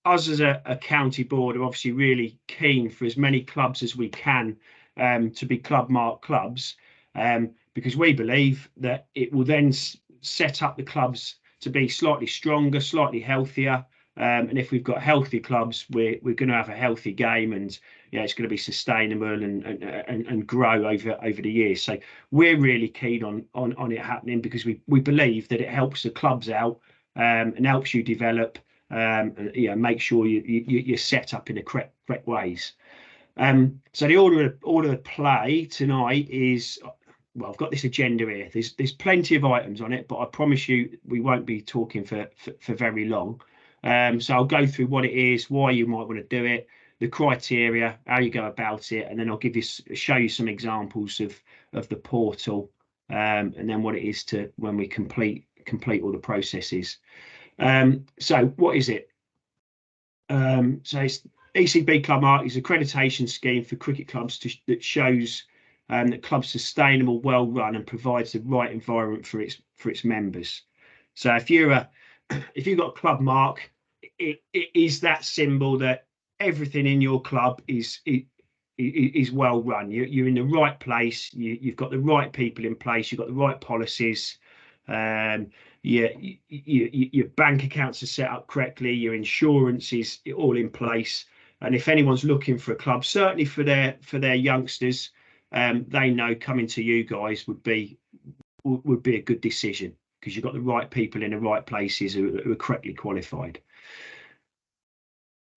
us as a county board are obviously really keen for as many clubs as we can to be Clubmark clubs, because we believe that it will then set up the clubs to be slightly stronger, slightly healthier. And if we've got healthy clubs, we're going to have a healthy game, and it's going to be sustainable and grow over the years. So we're really keen on it happening, because we believe that it helps the clubs out and helps you develop. Make sure you're set up in the correct ways. So the order of play tonight is, well, I've got this agenda here. There's plenty of items on it, but I promise you we won't be talking for very long. So I'll go through what it is, why you might want to do it, the criteria, how you go about it, and then I'll show you some examples of the portal, and then what it is to when we complete all the processes. So what is it? So it's ECB Clubmark is an accreditation scheme for cricket clubs that shows that clubs sustainable, well run, and provides the right environment for its members. So if you've got Clubmark, it is that symbol that everything in your club is well run. You're in the right place. You've got the right people in place. You've got the right policies. Your bank accounts are set up correctly. Your insurance is all in place. And if anyone's looking for a club, certainly for their youngsters, they know coming to you guys would be a good decision, because you've got the right people in the right places who are correctly qualified.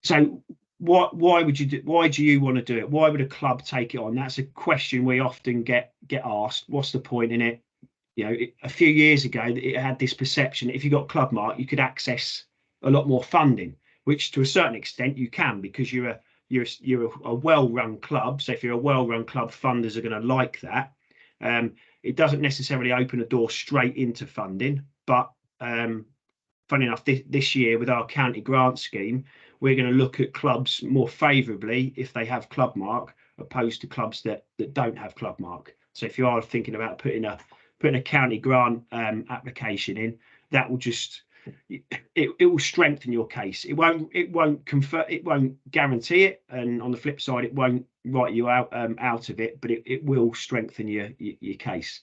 So why do you want to do it? Why would a club take it on? That's a question we often get asked. What's the point in it? A few years ago, it had this perception that if you got Clubmark, you could access a lot more funding, which to a certain extent you can, because you're a well-run club. So if you're a well-run club, funders are going to like that. It doesn't necessarily open a door straight into funding, but funny enough, this year with our county grant scheme, we're going to look at clubs more favourably if they have Clubmark, opposed to clubs that don't have Clubmark. So if you are thinking about putting a county grant application in, that will just it will strengthen your case. It won't guarantee it, and on the flip side, it won't write you out of it, but it will strengthen your case.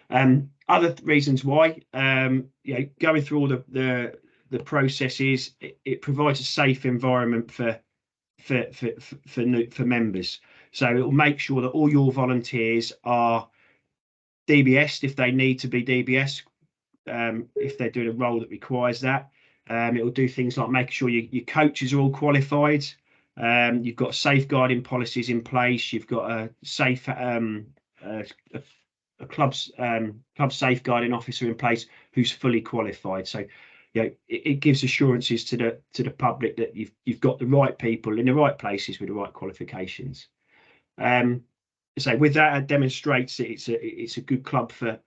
Other reasons why, going through all the processes, it provides a safe environment for members. So it will make sure that all your volunteers are DBS if they need to be DBS, if they're doing a role that requires that. It will do things like making sure your coaches are all qualified. You've got safeguarding policies in place. You've got a safe a club safeguarding officer in place who's fully qualified. So it gives assurances to the public that you've got the right people in the right places with the right qualifications. So with that, it demonstrates that it's a good club for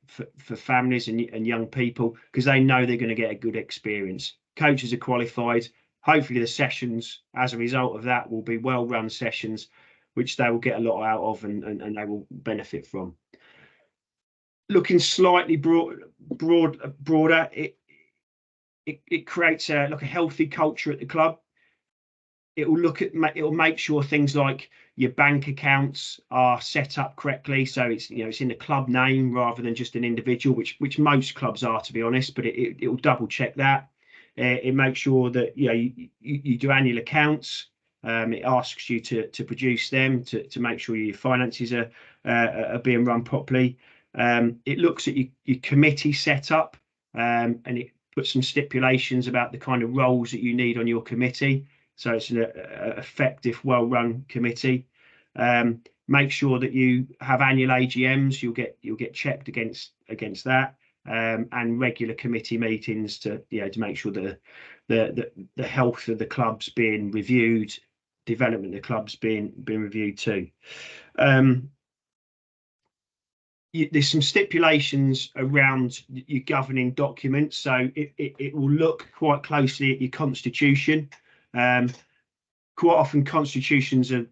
families and young people, because they know they're going to get a good experience. Coaches are qualified. Hopefully the sessions as a result of that will be well-run sessions, which they will get a lot out of and they will benefit from. Looking slightly broader, it creates a healthy culture at the club. It will make sure things like your bank accounts are set up correctly, so it's in the club name rather than just an individual, which most clubs are, to be honest. But it will double check that. It makes sure that you do annual accounts. It asks you to produce them to make sure your finances are being run properly. It looks at your committee setup, and it puts some stipulations about the kind of roles that you need on your committee. So it's an effective, well-run committee. Make sure that you have annual AGMs. You'll get checked against that, and regular committee meetings to make sure that the health of the club's being reviewed, development of the club's being reviewed too. There's some stipulations around your governing documents, so it will look quite closely at your constitution. Quite often constitutions are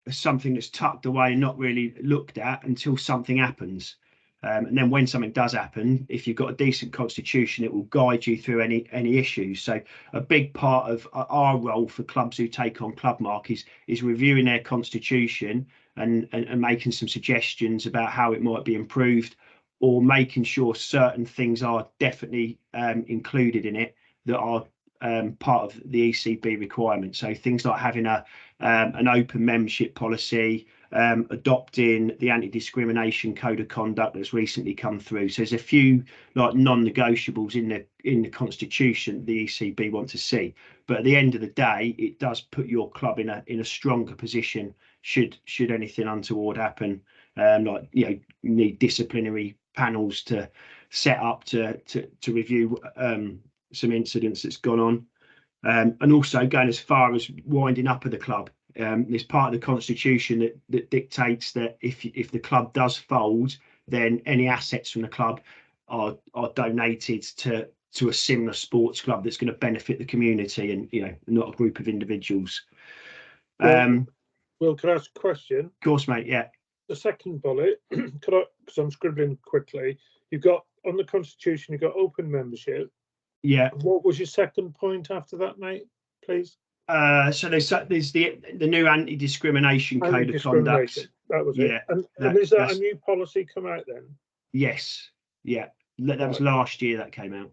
something that's tucked away and not really looked at until something happens. And then when something does happen, if you've got a decent constitution, it will guide you through any issues. So a big part of our role for clubs who take on Clubmark is reviewing their constitution and making some suggestions about how it might be improved, or making sure certain things are definitely included in it that are part of the ECB requirement. So things like having an open membership policy, adopting the anti-discrimination code of conduct that's recently come through. So there's a few like non-negotiables in the constitution the ECB want to see. But at the end of the day, it does put your club in a stronger position should anything untoward happen. Like you need disciplinary panels to set up to review some incidents that's gone on, and also going as far as winding up of the club. There's part of the constitution that dictates that if the club does fold, then any assets from the club are donated to a similar sports club that's going to benefit the community, and not a group of individuals. Will, can I ask a question? Of course, mate. Yeah. The second bullet, could I? Because I'm scribbling quickly. You've got on the constitution. You've got open membership. Yeah. What was your second point after that, mate? Please. So there's the new anti-discrimination code of conduct. That was yeah, it. And is that a new policy come out then? Yes. Yeah. That was last year that came out.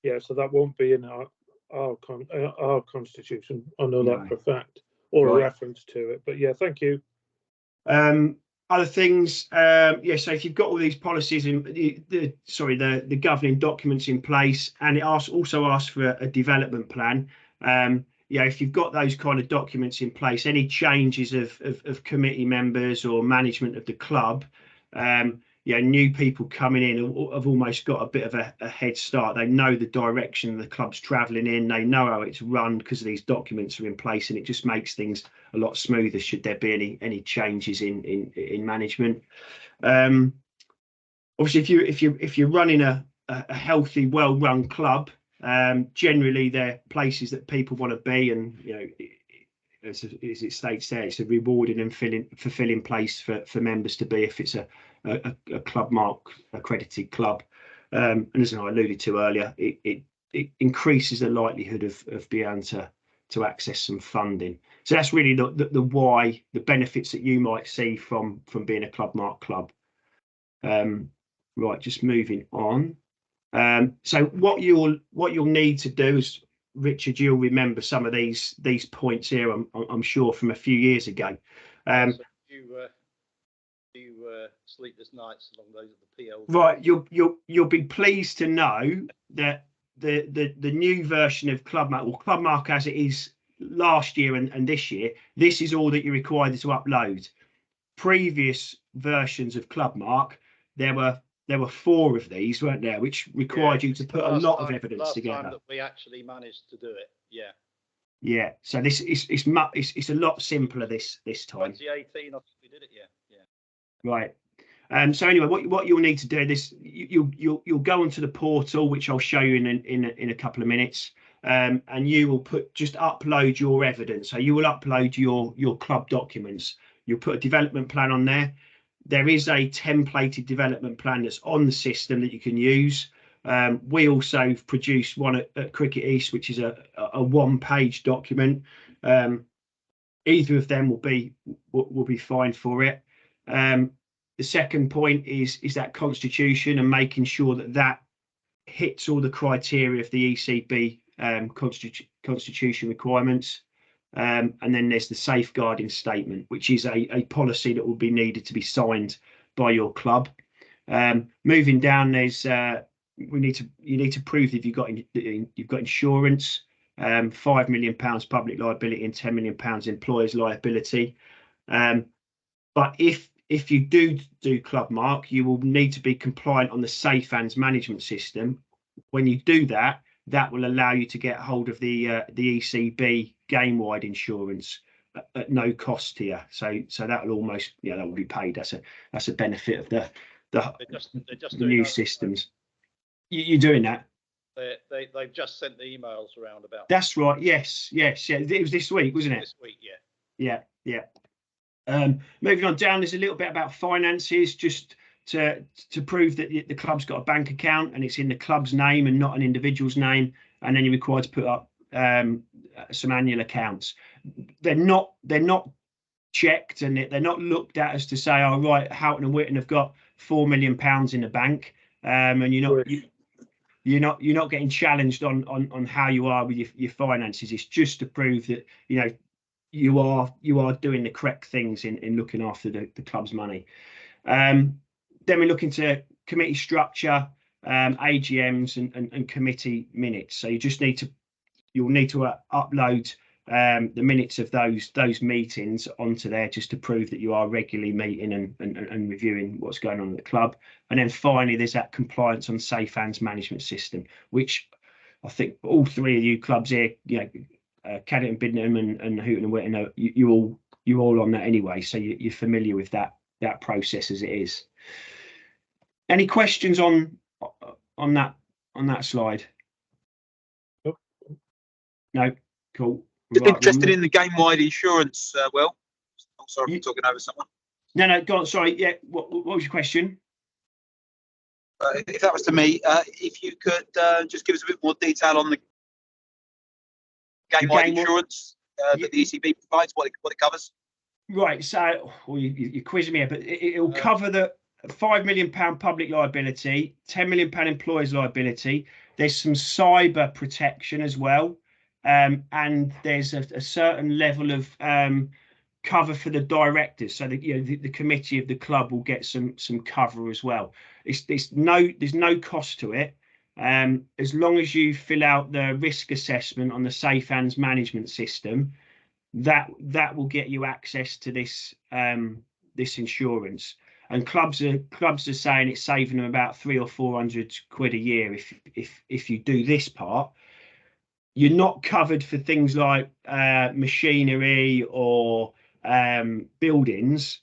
Yeah. So that won't be in our constitution. I know that for a fact, or a reference to it. But yeah, thank you. Other things, so if you've got all these policies in the governing documents in place, and it also asks for a development plan. If you've got those kind of documents in place, any changes of committee members or management of the club, new people coming in have almost got a bit of a head start. They know the direction the club's travelling in. They know how it's run because these documents are in place, and it just makes things a lot smoother should there be any changes in management. Obviously, if you're running a healthy, well-run club, generally they're places that people want to be, and as it states there, it's a rewarding and fulfilling place for members to be if it's a Clubmark accredited club. And as I alluded to earlier, it increases the likelihood of being able to access some funding. So that's really the why, the benefits that you might see from being a Clubmark club. Right, just moving on. So what you'll need to do is, Richard, you'll remember some of these points here, I'm sure, from a few years ago. So you sleepless nights along those of the PL. Right, you'll be pleased to know that the new version of Clubmark, or Clubmark as it is last year and this year, this is all that you're required to upload. Previous versions of Clubmark, there were 4 of these, weren't there, which required you to put a lot of evidence together. Time that we actually managed to do it, yeah. Yeah, so this it's a lot simpler this time. 2018, I think we did it, yeah. Right. So anyway, what you'll need to do this, you'll go onto the portal, which I'll show you in a couple of minutes, and you will just upload your evidence. So you will upload your club documents. You'll put a development plan on there. There is a templated development plan that's on the system that you can use. We also produced one at Cricket East, which is a 1-page document. Either of them will be fine for it. The second point is that constitution, and making sure that hits all the criteria of the ECB constitution requirements. And then there's the safeguarding statement, which is a policy that will be needed to be signed by your club. Moving down, there's you need to prove that you've got insurance, £5 million public liability and £10 million employers liability. But if you do Clubmark, you will need to be compliant on the Safe Hands management system. When you do that, that will allow you to get hold of the ECB game-wide insurance at no cost to you. So that will almost, that will be paid. That's a benefit of the new systems. You're doing that? They've just sent the emails around about. That's right. Yes. It was this week, wasn't it? This week, yeah. Yeah. Moving on down, there's a little bit about finances, just to prove that the club's got a bank account and it's in the club's name and not an individual's name, and then you're required to put up some annual accounts. They're not checked, and they're not looked at as to say, oh right, Houghton and Witton have got £4 million in the bank, and you're not getting challenged on how you are with your finances. It's just to prove that you are doing the correct things in looking after the club's money. Then we look into committee structure, AGMs and committee minutes. So you'll need to upload the minutes of those meetings onto there, just to prove that you are regularly meeting and reviewing what's going on at the club. And then finally, there's that compliance on safe hands management system, which I think all three of you clubs here, Caddington, Biddenham and Houghton and Witton, you're all on that anyway, so you're familiar with that process as it is. Any questions on that slide? Nope. No. Cool. Just interested in the game-wide insurance, Will. Oh, sorry, I'm talking over someone. No, go on. Sorry. Yeah. What was your question? If that was to me, if you could just give us a bit more detail on the game-wide insurance that the ECB provides, what it covers. Right. So, you're quizzing me here, but it'll cover the £5 million public liability, £10 million employers liability. There's some cyber protection as well. And there's a certain level of cover for the directors, so that the committee of the club will get some cover as well. There's no cost to it, as long as you fill out the risk assessment on the safe hands management system. That will get you access to this insurance. And clubs are saying it's saving them about £300 or £400 a year if you do this part. You're not covered for things like machinery or buildings.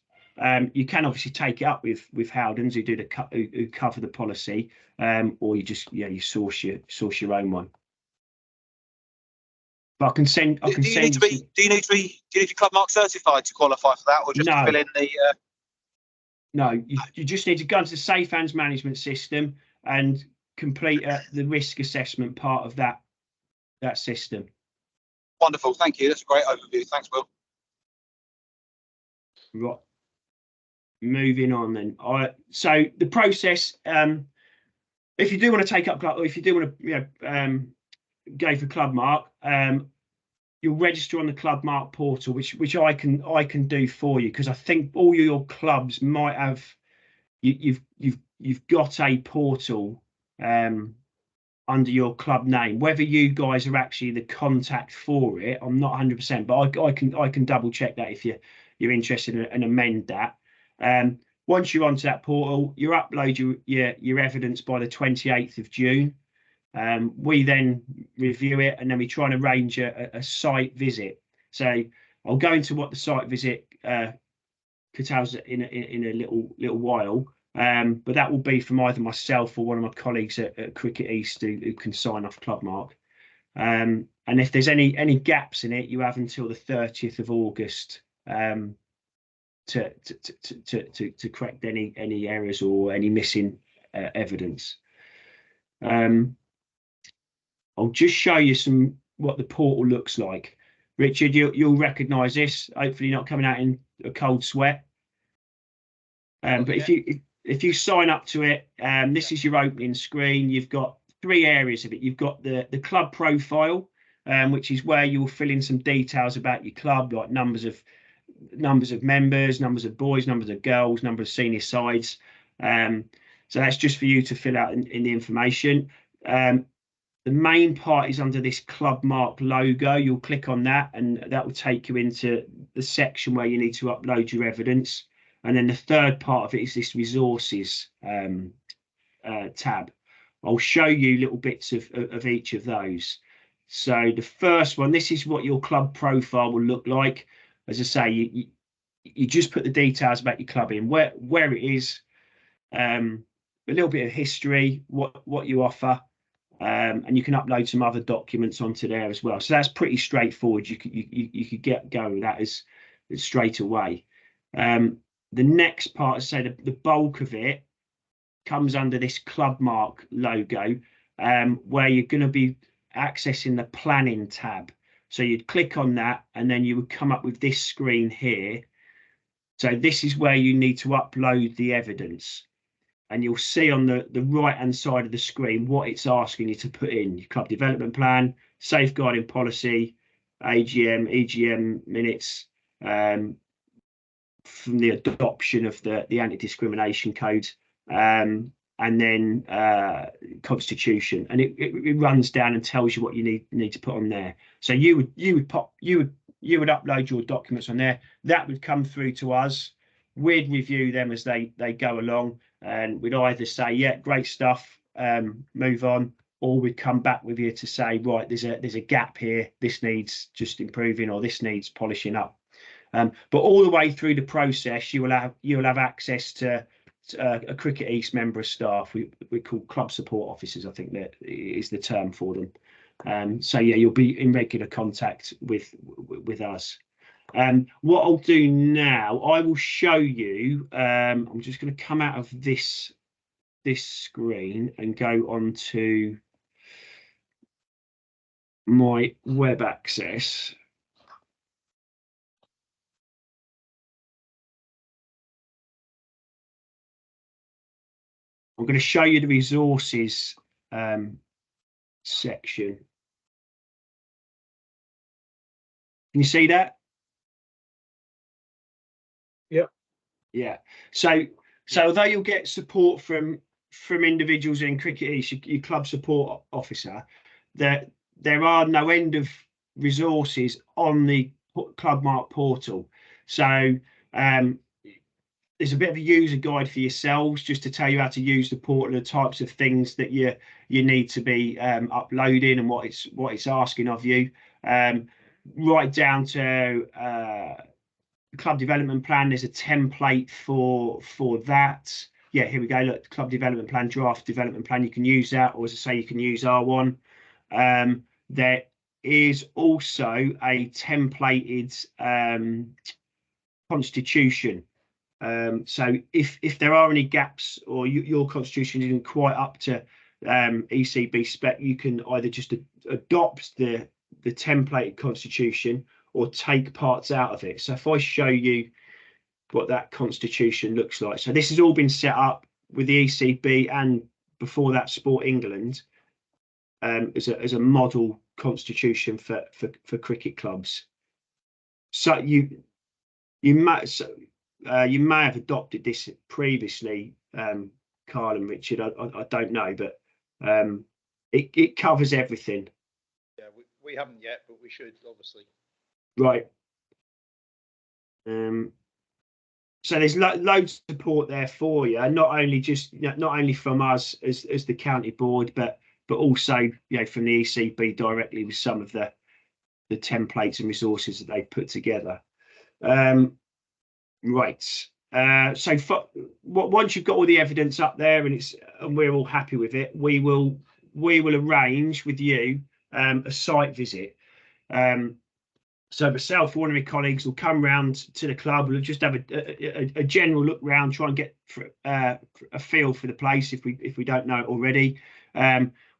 You can obviously take it up with Howdens who cover the policy, or you just you source your own one. But I can send. Do you need to be Clubmark certified to qualify for that, or just to fill in the? No, you just need to go into the safe hands management system and complete the risk assessment part of that system. Wonderful, thank you. That's a great overview. Thanks, Will. Right, moving on then. So the process, if you do want to take up, or if you do want to, go for Clubmark, you'll register on the Clubmark portal, which I can do for you, because I think all your clubs might have you've got a portal under your club name. Whether you guys are actually the contact for it, I'm not 100%, but I can double check that if you're interested and amend that. Once you're onto that portal, you upload your evidence by the 28th of June. We then review it, and then we try and arrange a site visit. So I'll go into what the site visit curtails in a little while, but that will be from either myself or one of my colleagues at Cricket East who can sign off Clubmark. And if there's any gaps in it, you have until the 30th of August to correct any errors or any missing evidence. I'll just show you what the portal looks like. Richard, you'll recognise this. Hopefully, not coming out in a cold sweat. But if you sign up to it, this is your opening screen. You've got three areas of it. You've got the club profile, which is where you'll fill in some details about your club, like numbers of members, numbers of boys, numbers of girls, number of senior sides. So that's just for you to fill out in the information. The main part is under this Clubmark logo. You'll click on that, and that will take you into the section where you need to upload your evidence. And then the third part of it is this resources tab. I'll show you little bits of each of those. So the first one, this is what your club profile will look like. As I say, you just put the details about your club in, where it is, a little bit of history, what you offer. And you can upload some other documents onto there as well. So that's pretty straightforward. You could get going with that as straight away. The next part, say the bulk of it, comes under this Clubmark logo, where you're going to be accessing the planning tab. So you'd click on that, and then you would come up with this screen here. So this is where you need to upload the evidence. And you'll see on the right-hand side of the screen what it's asking you to put in: your club development plan, safeguarding policy, AGM, EGM minutes, from the adoption of the anti-discrimination code, and then constitution, and it runs down and tells you what you need to put on there. So you would upload your documents on there. That would come through to us. We'd review them as they go along, and we'd either say, yeah, great stuff, move on, or we'd come back with you to say, right, there's a gap here, this needs just improving, or this needs polishing up. But all the way through the process, you will have access to a Cricket East member of staff. We call club support officers, I think that is the term for them. So yeah, you'll be in regular contact with us. What I'll do now, I will show you. I'm just going to come out of this screen and go on to my web access. I'm going to show you the resources section. Can you see that? Yep. Yeah. So although you'll get support from individuals in Cricket East, your club support officer, there are no end of resources on the Clubmark portal. So there's a bit of a user guide for yourselves, just to tell you how to use the portal, the types of things that you need to be uploading, and what it's asking of you, right down to club development plan. There's a template for that. Yeah, here we go. Look, club development plan, draft development plan. You can use that, or as I say, you can use R1. There is also a templated constitution. So if there are any gaps, or your constitution isn't quite up to ECB spec, you can either just adopt the templated constitution or take parts out of it. So if I show you what that constitution looks like, so this has all been set up with the ECB, and before that Sport England, as a model constitution for cricket clubs. So you may have adopted this previously, Carl and Richard. I don't know, but it covers everything. Yeah, we haven't yet, but we should, obviously. Right. So there's loads of support there for you, not only from us as the county board, but also from the ECB directly, with some of the templates and resources that they put together. Right. So once you've got all the evidence up there and we're all happy with it, we will arrange with you a site visit. So myself, one of my colleagues will come round to the club. We'll just have a general look round, try and get a feel for the place if we don't know it already.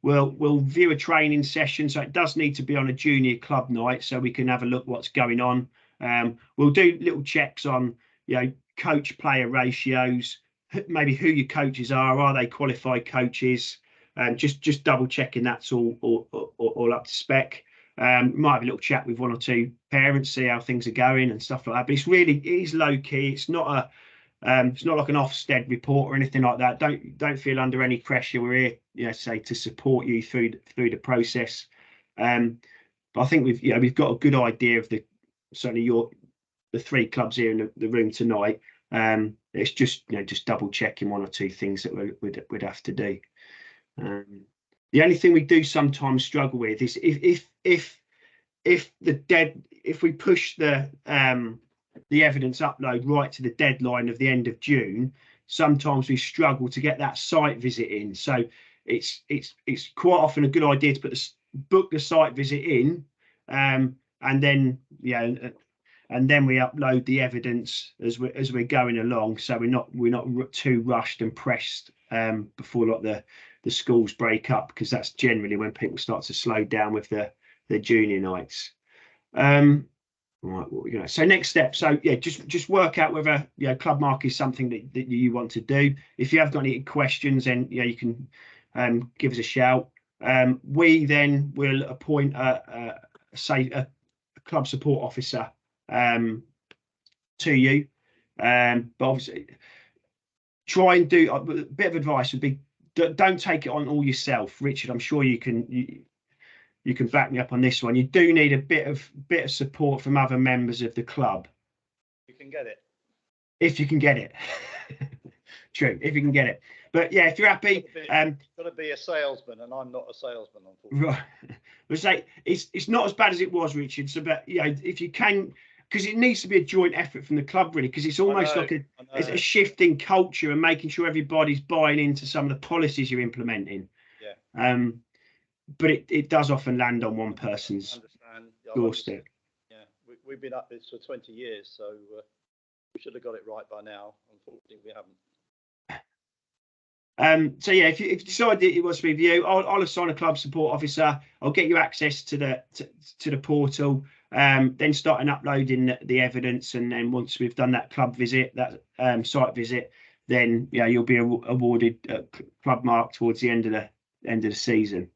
We'll view a training session, so it does need to be on a junior club night, so we can have a look what's going on. We'll do little checks on coach player ratios, maybe who your coaches are they qualified coaches, and just double checking that's all up to spec. Might have a little chat with one or two parents, see how things are going and stuff like that. But it is low key. It's not like an Ofsted report or anything like that. Don't feel under any pressure. We're here, to support you through the process. But I think we've got a good idea of certainly the three clubs here in the room tonight. It's just double checking one or two things that we'd have to do. The only thing we do sometimes struggle with is if we push the evidence upload right to the deadline of the end of June, sometimes we struggle to get that site visit in. So it's quite often a good idea to book the site visit in, and then we upload the evidence as we're going along, so we're not too rushed and pressed before like the schools break up, because that's generally when people start to slow down with the junior nights. Right, what we going? So next step. So yeah, just work out whether Clubmark is something that you want to do. If you have got any questions, then you can give us a shout. We then will appoint a club support officer to you. But obviously, try and do a bit of advice would be, don't take it on all yourself, Richard. I'm sure you can back me up on this one. You do need a bit of support from other members of the club. You can get it. If you can get it. True, if you can get it. But yeah, if you're happy, got to be a salesman, and I'm not a salesman, unfortunately. right. But say it's not as bad as it was, Richard. So, but if you can, because it needs to be a joint effort from the club, really, because it's almost like a shift in culture and making sure everybody's buying into some of the policies you're implementing. Yeah. But it does often land on one person's doorstep. Yeah, we've been at this for 20 years, so we should have got it right by now. Unfortunately, we haven't. So yeah, if you decide that it wants to be you, I'll assign a club support officer. I'll get you access to the portal, then starting uploading the evidence, and then once we've done that club visit, that site visit, then you'll be awarded Clubmark towards the end of the season.